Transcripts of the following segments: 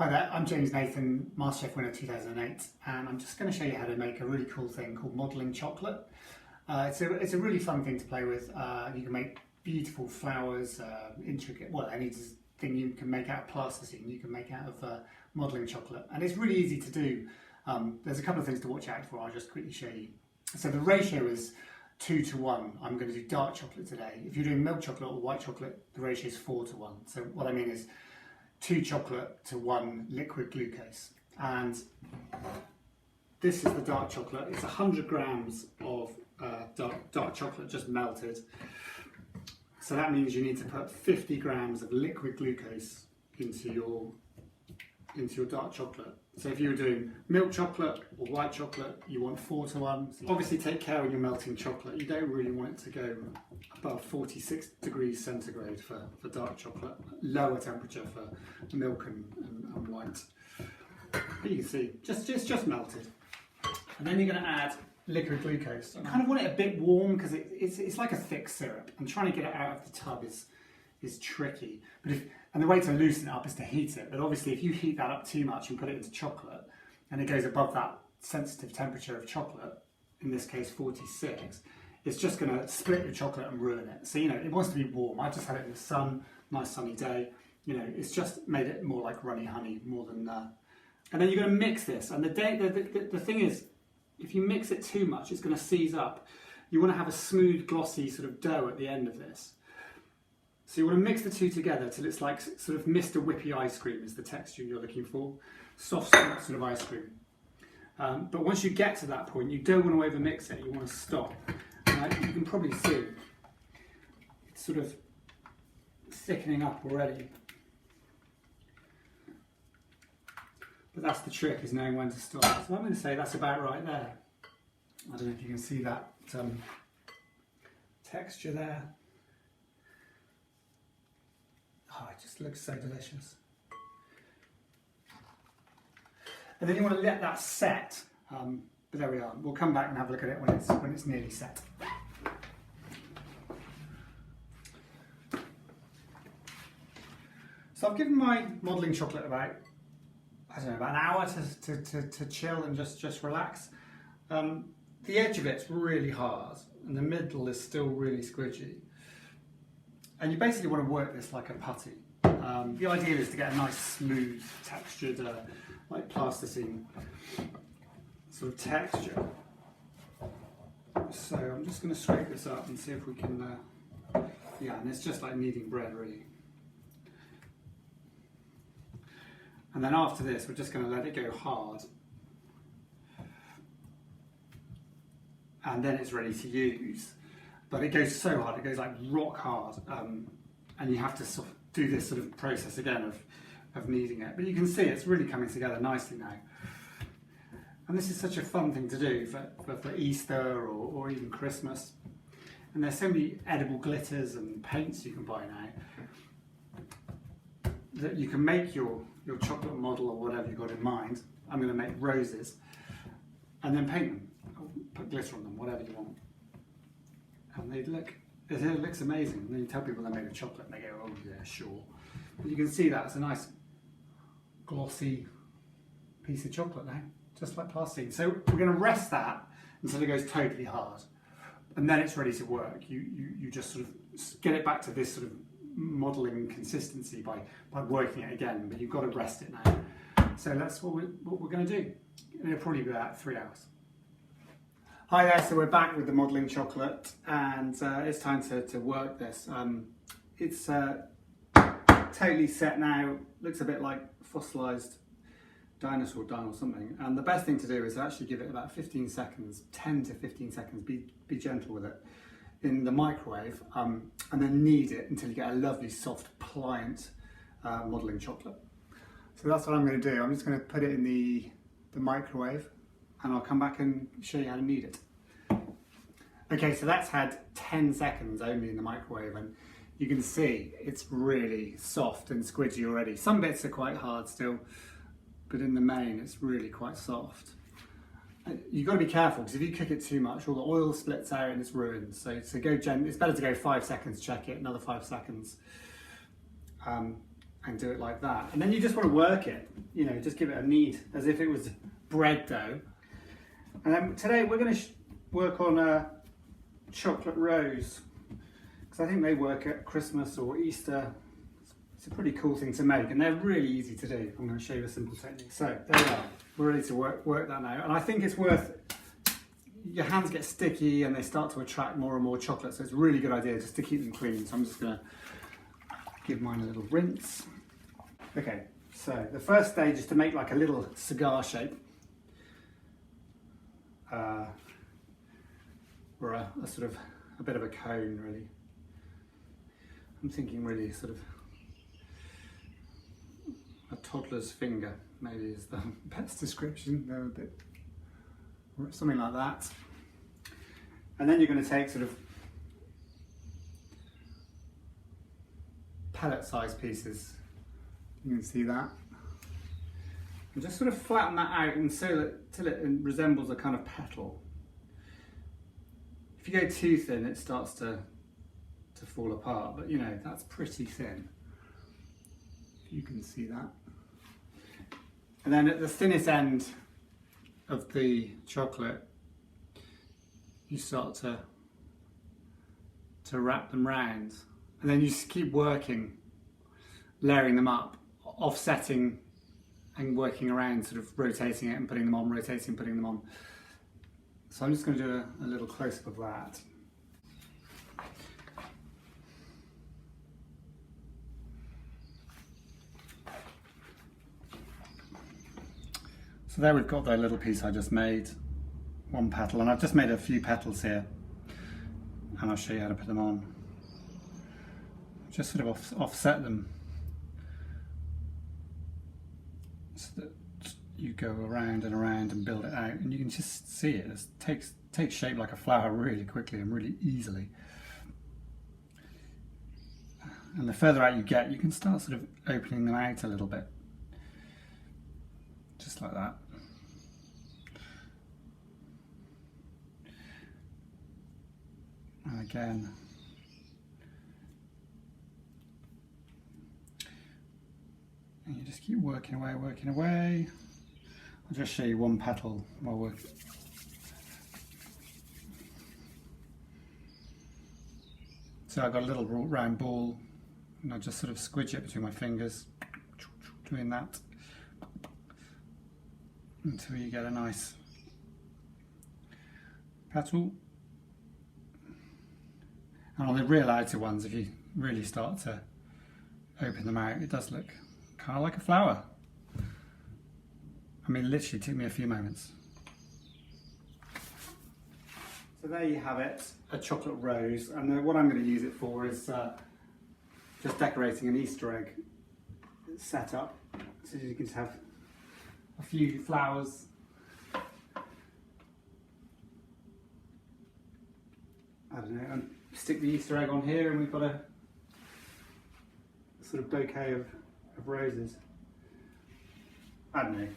Hi there, I'm James Nathan, Masterchef winner 2008, and I'm just going to show you how to make a really cool thing called modelling chocolate. It's a really fun thing to play with. You can make beautiful flowers, intricate, well, anything you can make out of plasticine, you can make out of modelling chocolate. And it's really easy to do. There's a couple of things to watch out for, I'll just quickly show you. So the ratio is 2 to 1. I'm going to do dark chocolate today. If you're doing milk chocolate or white chocolate, the ratio is 4 to 1. So what I mean is 2 chocolate to 1 liquid glucose. And this is the dark chocolate. It's 100 grams of dark chocolate just melted. So that means you need to put 50 grams of liquid glucose into your dark chocolate. So if you were doing milk chocolate or white chocolate, you want 4 to 1. So obviously take care when you're melting chocolate. You don't really want it to go above 46 degrees centigrade for dark chocolate. Lower temperature for milk and white. But you can see, just melted. And then you're going to add liquid glucose. I kind of want it a bit warm because it's like a thick syrup. And trying to get it out of the tub is tricky. And the way to loosen it up is to heat it. But obviously if you heat that up too much and put it into chocolate and it goes above that sensitive temperature of chocolate, in this case 46, it's just going to split your chocolate and ruin it. So, it wants to be warm. I just had it in the sun, nice sunny day. It's just made it more like runny honey more than And then you're going to mix this. And the thing is, if you mix it too much, it's going to seize up. You want to have a smooth, glossy sort of dough at the end of this. So you want to mix the two together till it's like sort of Mr. Whippy ice cream is the texture you're looking for. Soft sort of ice cream. But once you get to that point, you don't want to over mix it, you want to stop. You can probably see it's sort of thickening up already. But that's the trick, is knowing when to stop. So I'm going to say that's about right there. I don't know if you can see that texture there. Oh, it just looks so delicious. And then you want to let that set. But there we are. We'll come back and have a look at it when it's nearly set. So I've given my modelling chocolate about an hour to chill and just relax. The edge of it's really hard and the middle is still really squidgy. And you basically want to work this like a putty. The idea is to get a nice smooth textured, like plasticine sort of texture. So I'm just going to scrape this up and see if we can, yeah, and it's just like kneading bread really. And then after this, we're just going to let it go hard. And then it's ready to use. But it goes so hard, it goes like rock hard. And you have to sort of do this sort of process again of kneading it. But you can see it's really coming together nicely now. And this is such a fun thing to do for Easter or even Christmas. And there's so many edible glitters and paints you can buy now that you can make your chocolate model or whatever you've got in mind. I'm going to make roses and then paint them, or put glitter on them, whatever you want. And it looks amazing. And then you tell people they're made of chocolate and they go, oh yeah, sure. But you can see that it's a nice glossy piece of chocolate now, just like plasticine. So we're going to rest that until it goes totally hard. And then it's ready to work. You just sort of get it back to this sort of modelling consistency by working it again, but you've got to rest it now. So that's what we're going to do. It'll probably be about 3 hours. Hi there, so we're back with the modelling chocolate and it's time to work this. It's totally set now, looks a bit like fossilised dinosaur dung or something, and the best thing to do is actually give it about 15 seconds, 10 to 15 seconds, be gentle with it, in the microwave, and then knead it until you get a lovely soft pliant modelling chocolate. So that's what I'm going to do. I'm just going to put it in the microwave and I'll come back and show you how to knead it. Okay, so that's had 10 seconds only in the microwave and you can see it's really soft and squidgy already. Some bits are quite hard still, but in the main it's really quite soft. You've got to be careful because if you cook it too much, all the oil splits out and it's ruined. So go gently. It's better to go 5 seconds, check it, another 5 seconds, and do it like that. And then you just want to work it. you know, just give it a knead as if it was bread dough. And then today we're going to work on a chocolate rose, because I think they work at Christmas or Easter. It's a pretty cool thing to make, and they're really easy to do. I'm going to show you a simple technique. So there we are. We're ready to work that now, and I think it's worth. Your hands get sticky and they start to attract more and more chocolate, so it's a really good idea just to keep them clean. So I'm just going to give mine a little rinse. Okay, so the first stage is to make like a little cigar shape, or a sort of a bit of a cone, really. I'm thinking really sort of a toddler's finger, maybe is the best description. They're a bit, something like that. And then you're going to take sort of pellet-sized pieces. You can see that. And just sort of flatten that out until it resembles a kind of petal. If you go too thin, it starts to fall apart, but you know, that's pretty thin. If you can see that. And then at the thinnest end of the chocolate, you start to wrap them round, and then you just keep working, layering them up, offsetting and working around, sort of rotating it and putting them on, rotating and putting them on. So I'm just going to do a little close-up of that. So there we've got that little piece I just made, one petal, and I've just made a few petals here, and I'll show you how to put them on. Just sort of offset them so that you go around and around and build it out, and you can just see it. It takes shape like a flower really quickly and really easily. And the further out you get, you can start sort of opening them out a little bit, just like that. And again, and you just keep working away, working away. I'll just show you one petal while we're so I've got a little round ball, and I'll just sort of squidge it between my fingers, doing that until you get a nice petal. And on the real outer ones, if you really start to open them out, it does look kind of like a flower. I mean, literally took me a few moments. So there you have it, a chocolate rose, and what I'm going to use it for is just decorating an Easter egg set up. So you can just have a few flowers. I don't know, and stick the Easter egg on here, and we've got a sort of bouquet of roses. I don't know,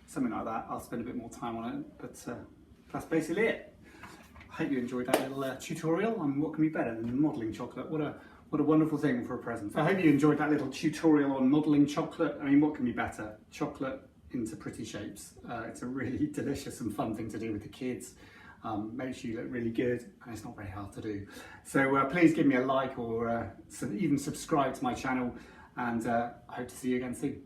something like that. I'll spend a bit more time on it, but that's basically it. I hope you enjoyed that little tutorial on what can be better than modelling chocolate. What a wonderful thing for a present. I hope you enjoyed that little tutorial on modelling chocolate. I mean, what can be better? Chocolate into pretty shapes. It's a really delicious and fun thing to do with the kids. Makes you look really good, and it's not very hard to do. So please give me a like, or even subscribe to my channel, and I hope to see you again soon.